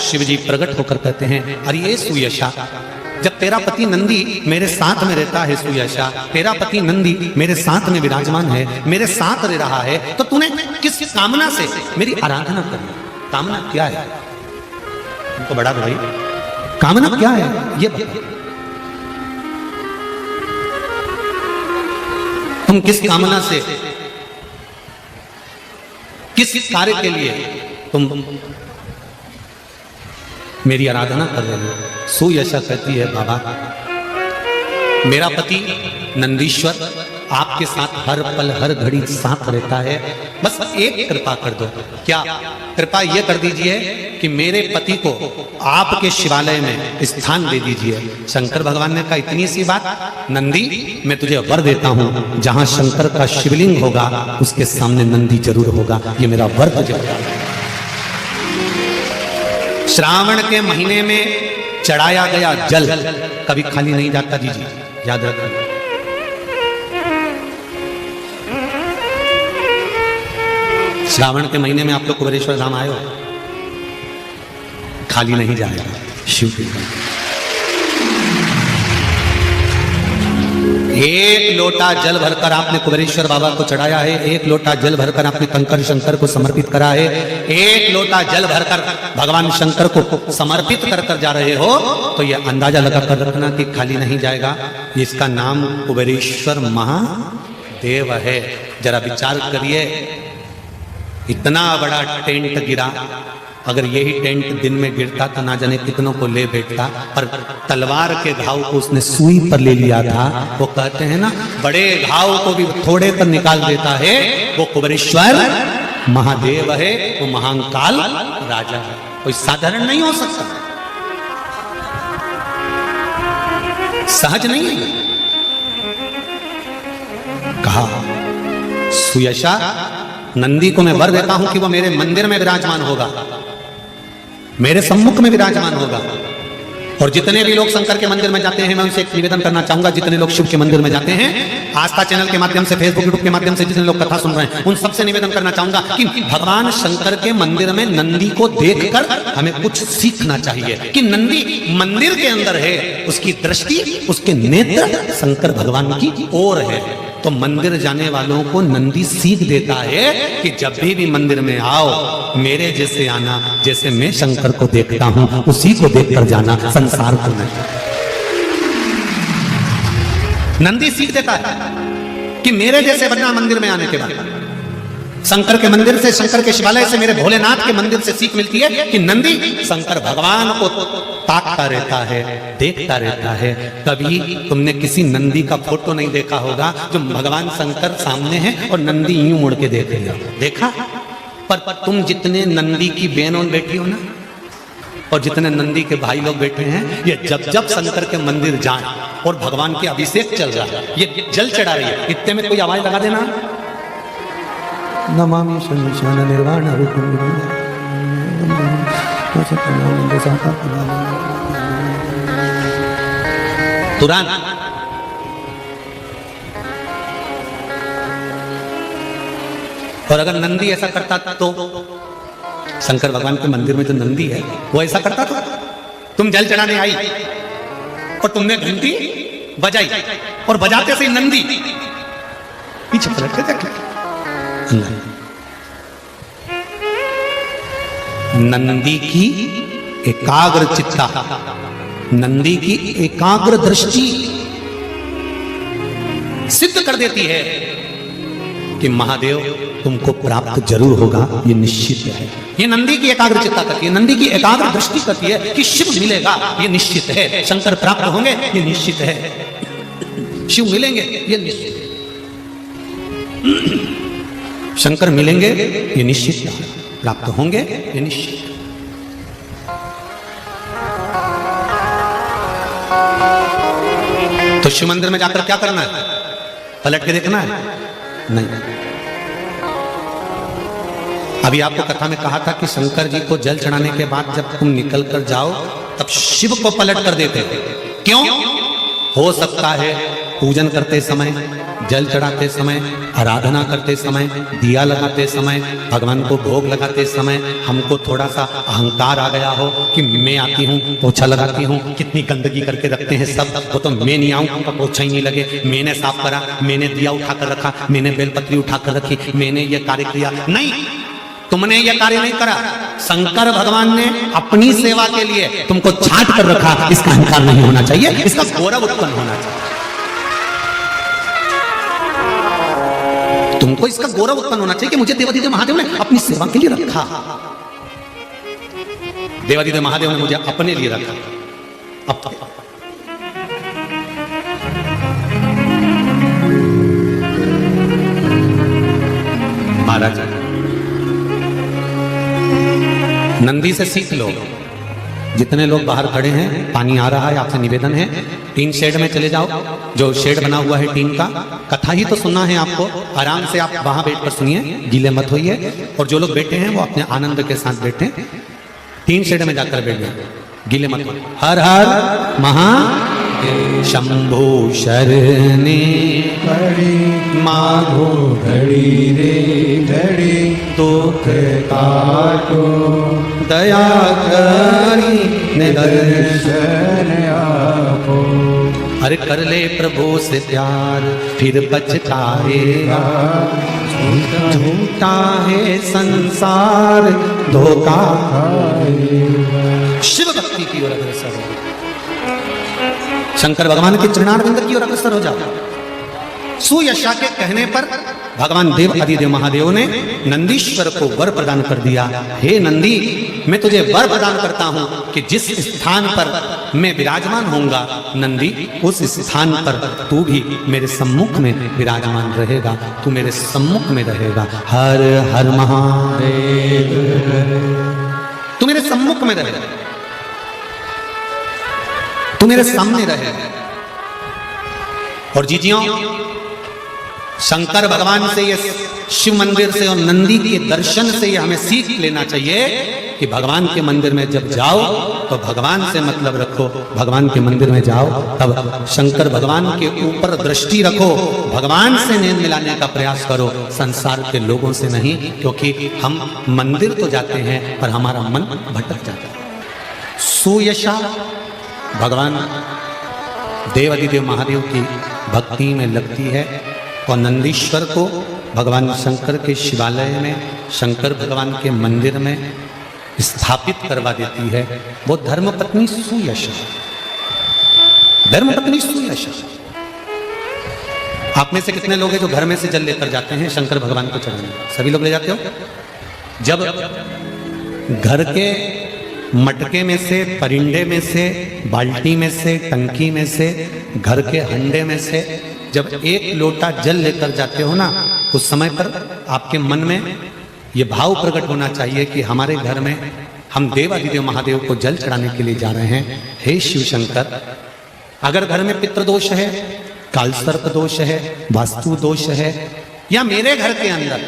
शिव जी प्रकट होकर कहते हैं, अरे ये सुयशा, जब तेरा पति नंदी मेरे साथ में रहता है, सुयशा तेरा पति नंदी मेरे साथ में विराजमान है, मेरे साथ रह रहा है, तो तूने किस कामना से मेरी आराधना करनी? कामना क्या है? तुमको बड़ा भाई कामना क्या है ये बता। तुम किस कामना से, किस कार्य के लिए तुम मेरी आराधना कर रहे हो? सुयशा कहती है, बाबा मेरा पति नंदीश्वर आपके साथ हर पल हर घड़ी साथ रहता है, बस एक कृपा कर दो। क्या कृपा ये कर दीजिए कि मेरे पति को आपके शिवालय में स्थान दे दीजिए। शंकर भगवान ने कहा, इतनी सी बात? नंदी मैं तुझे वर देता हूं, जहां शंकर का शिवलिंग होगा उसके सामने नंदी जरूर होगा, ये मेरा वर तुझे बता। श्रावण के महीने में चढ़ाया गया जल कभी खाली नहीं जाता, जी याद रखना। श्रावण के महीने में आप लोग कुबेरेश्वर धाम आए हो, खाली नहीं जाएगा शिव की। एक लोटा जल भरकर आपने कुबेरेश्वर बाबा को चढ़ाया है, एक लोटा जल भरकर आपने कंकर शंकर को समर्पित करा है, एक लोटा जल भरकर भगवान शंकर को समर्पित कर कर जा रहे हो, तो यह अंदाजा लगा कर रखना कि खाली नहीं जाएगा। इसका नाम कुबेरेश्वर महादेव है। जरा विचार करिए, इतना बड़ा टेंट गिरा, अगर यही टेंट दिन में गिरता तो ना जाने कितनों को ले बैठता, पर तलवार के घाव को उसने सुई पर ले लिया था। वो कहते हैं ना, बड़े घाव को भी थोड़े पर निकाल देता है, वो कुबेरेश्वर महादेव है, वो महाकाल राजा है, कोई साधारण नहीं हो सकता, सहज नहीं है। कहा, सुयशा नंदी को मैं वर देता हूं कि वो मेरे मंदिर में विराजमान होगा, मेरे सम्मुख में विराजमान होगा। और जितने भी लोग शंकर के मंदिर में जाते हैं, मैं उनसे एक निवेदन करना चाहूंगा, जितने लोग शिव के मंदिर में जाते हैं, आस्था चैनल के माध्यम से, फेसबुक यूट्यूब के माध्यम से जितने लोग कथा सुन रहे हैं, उन सबसे निवेदन करना चाहूंगा कि भगवान शंकर के मंदिर में नंदी को देखकर हमें कुछ सीखना चाहिए कि नंदी मंदिर के अंदर है, उसकी दृष्टि, उसके नेत्र शंकर भगवान की ओर है। तो मंदिर जाने वालों को नंदी सीख देता है कि जब भी मंदिर में आओ, मेरे जैसे आना, जैसे मैं शंकर को देखता हूं उसी को देखकर जाना, संसार को नहीं। नंदी सीख देता है कि मेरे जैसे बनना मंदिर में आने के बाद। शंकर के मंदिर से, शंकर के शिवालय से, मेरे भोलेनाथ के मंदिर से सीख मिलती है कि नंदी शंकर भगवान को ताकता रहता है, देखता रहता है। कभी तुमने किसी नंदी का फोटो नहीं देखा होगा जो भगवान शंकर सामने है और नंदी यूं मुड़ के देख रही हो, देखा? पर तुम जितने नंदी की बहनों बैठी हो ना, और जितने नंदी के भाई लोग बैठे हैं, ये जब जब शंकर के मंदिर जाए और भगवान के अभिषेक चल रहा है, ये जल चढ़ा रही है, इतने में कोई आवाज लगा देना, नमामि शंशान निर्वाण रूपम तुरंत। और अगर नंदी ऐसा करता तो, शंकर भगवान के मंदिर में जो नंदी है वो ऐसा करता तो, तुम जल चढ़ाने आई और तुमने घंटी बजाई और बजाते से नंदी पीछे पलट के देख, नंदी की एकाग्र चित्ता, नंदी की एकाग्र दृष्टि सिद्ध कर देती है कि महादेव तुमको प्राप्त जरूर होगा, ये निश्चित है। ये नंदी की एकाग्र चित्ता करती है, नंदी की एकाग्र दृष्टि करती है कि शिव मिलेगा, ये निश्चित है। शंकर प्राप्त होंगे, ये निश्चित है। शिव मिलेंगे, ये निश्चित है। शंकर मिलेंगे, ये निश्चित है। प्राप्त होंगे, ये निश्चित है। तो शिव मंदिर में जाकर क्या करना है? पलट के देखना है? नहीं। अभी आपको कथा में कहा था कि शंकर जी को जल चढ़ाने के बाद जब तुम निकल कर जाओ तब शिव को पलट कर देते थे। क्यों? हो सकता है पूजन करते समय जल चढ़ाते समय, आराधना करते समय, दिया लगाते समय, भगवान को भोग लगाते समय हमको थोड़ा सा अहंकार आ गया हो कि मैं आती हूँ, पोछा लगाती हूँ, कितनी गंदगी करके रखते हैं सब, वो तो मैं नहीं आऊँ तो पोछा ही नहीं लगे, मैंने साफ करा, मैंने दिया उठाकर रखा, मैंने बेलपत्री उठाकर रखी, मैंने ये कार्य किया। नहीं, तुमने यह कार्य नहीं करा। शंकर भगवान ने अपनी सेवा के लिए तुमको छांट कर रखा। इसका अहंकार नहीं होना चाहिए, इसका गौरव उत्पन्न होना चाहिए। तुमको इसका गौरव उत्पन्न होना चाहिए कि मुझे देवादिदेव महादेव ने अपनी सेवा के लिए रखा। देवादिदेव महादेव ने मुझे अपने लिए रखा। अब महाराज नंदी से सीख लो। जितने लोग बाहर खड़े हैं, पानी आ रहा है, आपसे निवेदन है टीन शेड में चले जाओ। जो शेड बना हुआ है टीन का, कथा ही तो सुनना है आपको, आराम से आप वहां बैठकर सुनिए, गीले मत होइए। और जो लोग बैठे हैं वो अपने आनंद के साथ बैठे, टीन शेड में जाकर बैठ जाए, गीले मत होइए। हर हर महा शंभो शरणे पड़ी माधो घड़ी रे घड़ी दुख काटो दया करी निदर्शन आपो। अरे कर ले प्रभु से प्यार फिर पछताएगा, झूठा है संसार धोखा खाएगा। शिव भक्ति की ओर अग्रसर हो, शंकर भगवान के चरणारविंद की ओर अग्रसर हो जाओ। सुयशा के कहने पर भगवान देव आदिदेव महादेव ने नंदीश्वर को वर प्रदान कर दिया। हे नंदी, मैं तुझे वर प्रदान करता हूं कि जिस स्थान पर मैं विराजमान होऊंगा नंदी, उस स्थान पर तू भी मेरे सम्मुख में विराजमान रहेगा, तू मेरे सम्मुख में रहेगा। हर हर महादेव, तू मेरे सम्मुख में रहेगा, तू मेरे सामने रहेगा। और जीजियों, शंकर भगवान से, ये शिव मंदिर से और नंदी के दर्शन से ये हमें सीख लेना चाहिए कि भगवान के मंदिर में जब जाओ तो भगवान से मतलब रखो। भगवान के मंदिर में जाओ तब शंकर भगवान के ऊपर दृष्टि रखो, भगवान से नैन मिलाने का प्रयास करो, संसार के लोगों से नहीं। क्योंकि हम मंदिर तो जाते हैं पर हमारा मन भटक जाता है। सुयशा भगवान देव आदिदेव महादेव की भक्ति में लगती है और नंदीश्वर को भगवान शंकर के शिवालय में, शंकर भगवान के मंदिर में स्थापित करवा देती है। वो धर्मपत्नी सुयशा, धर्मपत्नी सुयशा। आप में से कितने लोग हैं जो घर में से जल लेकर जाते हैं शंकर भगवान को चढ़ाने? सभी लोग ले जाते हो? जब घर के मटके में से, परिंडे में से, बाल्टी में से, टंकी में से, घर के हंडे में से जब एक लोटा जल लेकर जाते हो ना, उस समय पर आपके मन में ये भाव प्रकट होना चाहिए कि हमारे घर में हम देवादिदेव महादेव को जल चढ़ाने के लिए जा रहे हैं। हे शिव शंकर, अगर घर में पितृदोष है, कालसर्प दोष है, वास्तु दोष है, या मेरे घर के अंदर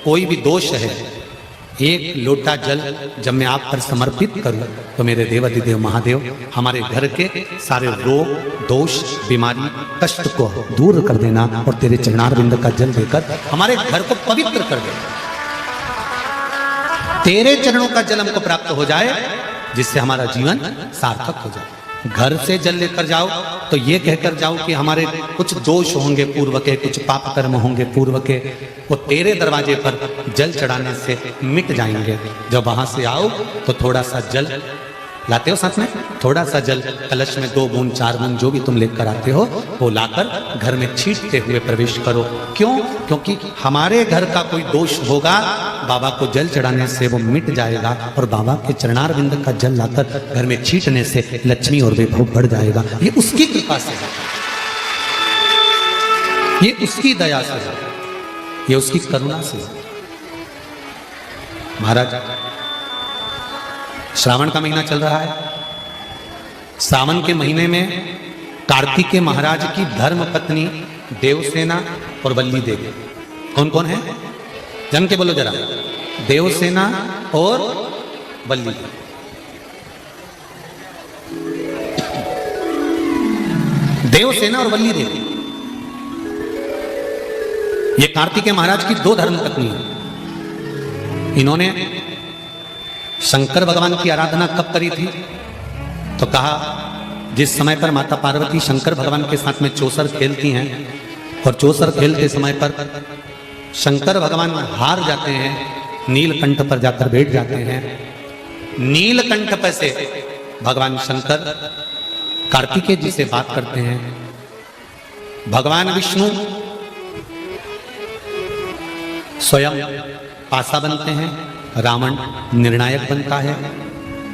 कोई भी दोष है, एक लोटा जल जब मैं आप पर समर्पित करूं तो मेरे देवादिदेव महादेव हमारे घर के सारे रोग, दोष, बीमारी, कष्ट को दूर कर देना और तेरे चरणारविंद का जल देकर हमारे घर को पवित्र कर दे। तेरे चरणों का जल हमको प्राप्त हो जाए जिससे हमारा जीवन सार्थक हो जाए। घर से जल लेकर जाओ तो ये कहकर जाओ कि हमारे कुछ दोष होंगे पूर्व के, कुछ पाप कर्म होंगे पूर्व के, वो तेरे दरवाजे पर जल चढ़ाने से मिट जाएंगे। जब वहां से आओ तो थोड़ा सा जल लाते हो साथ में, थोड़ा सा जल कलश में 2 बूंद 4 बूंद जो भी तुम लेकर आते हो वो लाकर घर में छींटते हुए प्रवेश करो। क्यों? क्योंकि हमारे घर का कोई दोष होगा, बाबा को जल चढ़ाने से वो मिट जाएगा और बाबा के चरणारविंद का जल लाकर घर में छींटने से लक्ष्मी और वैभव बढ़ जाएगा। ये उसकी कृपा से है, ये उसकी दया से है, ये उसकी करुणा से है। महाराज, श्रावण का महीना चल रहा है। सावन के महीने में कार्तिकेय महाराज की धर्म पत्नी देवसेना और वल्ली देवी, कौन कौन है? जम के बोलो जरा। देवसेना और वल्ली। देवसेना और वल्ली देवी ये कार्तिकेय महाराज की दो धर्म पत्नी है। इन्होंने शंकर भगवान की आराधना कब करी थी? तो कहा जिस समय पर माता पार्वती शंकर भगवान के साथ में चौसर खेलती हैं और चौसर खेलते समय पर शंकर भगवान हार जाते हैं, नीलकंठ पर जाकर बैठ जाते हैं। नीलकंठ पर से भगवान शंकर कार्तिकेय जी से बात करते हैं। भगवान विष्णु स्वयं पासा बनते हैं, रावण निर्णायक बनता है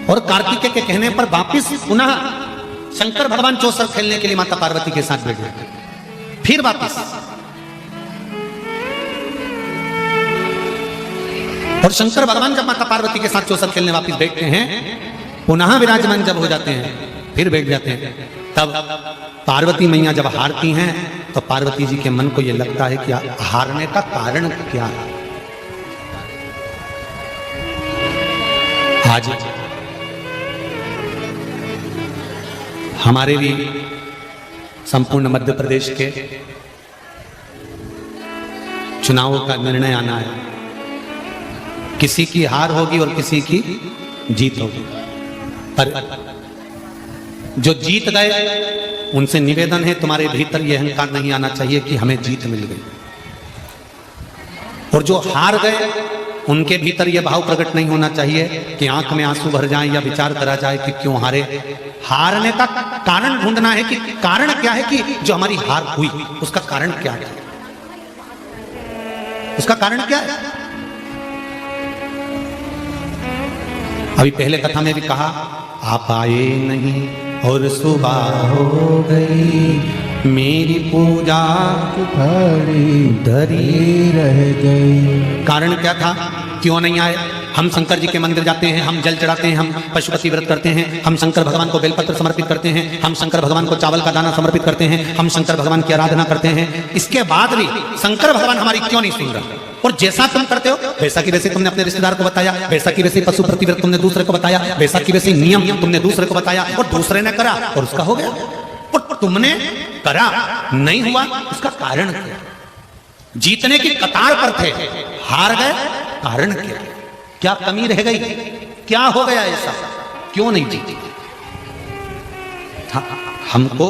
और कार्तिकेय के कहने पर वापिस पुनः शंकर भगवान चौसर खेलने के लिए माता पार्वती के साथ बैठ जाते हैं। फिर वापिस और शंकर भगवान जब माता पार्वती के साथ चौसर खेलने वापिस बैठते हैं, पुनः विराजमान जब हो जाते हैं, फिर बैठ जाते हैं। तब पार्वती मैया जब हारती हैं तो पार्वती जी के मन को यह लगता है कि हारने का कारण क्या है। आज हमारे भी संपूर्ण मध्य प्रदेश के चुनावों का निर्णय आना है। किसी की हार होगी और किसी की जीत होगी, पर जो जीत गए उनसे निवेदन है तुम्हारे भीतर यह अहंकार नहीं आना चाहिए कि हमें जीत मिल गई, और जो हार गए उनके भीतर यह भाव प्रकट नहीं होना चाहिए कि आंख में आंसू भर जाएं या विचार करा जाए कि क्यों हारे। हारने का कारण ढूंढना है कि कारण क्या है, कि जो हमारी हार हुई उसका कारण क्या है, उसका कारण क्या है। अभी पहले कथा में भी कहा आप आए नहीं और सुबह हो गई, मेरी पूजा धरी रह गई। कारण क्या था, क्यों नहीं आए? हम शंकर जी के मंदिर जाते हैं, हम जल चढ़ाते हैं, हम पशुपति व्रत करते हैं, हम शंकर भगवान को बेलपत्र समर्पित करते हैं, हम शंकर भगवान को चावल का दाना समर्पित करते हैं, हम शंकर भगवान की आराधना करते हैं। इसके बाद भी शंकर भगवान हमारी क्यों नहीं सुन रहे? और जैसा तुम करते हो वैसा की वैसे तुमने अपने रिश्तेदार को बताया, वैसा की वैसे पशु प्रतिव्रत तुमने दूसरे को बताया, वैसा की वैसे नियम तुमने दूसरे को बताया और दूसरे ने करा और उसका हो गया। और तुमने करा नहीं हुआ, उसका कारण क्या? जीतने की कतार पर थे, हार गए, कारण क्या? क्या कमी रह गई? क्या हो गया ऐसा? क्यों नहीं जीती? हमको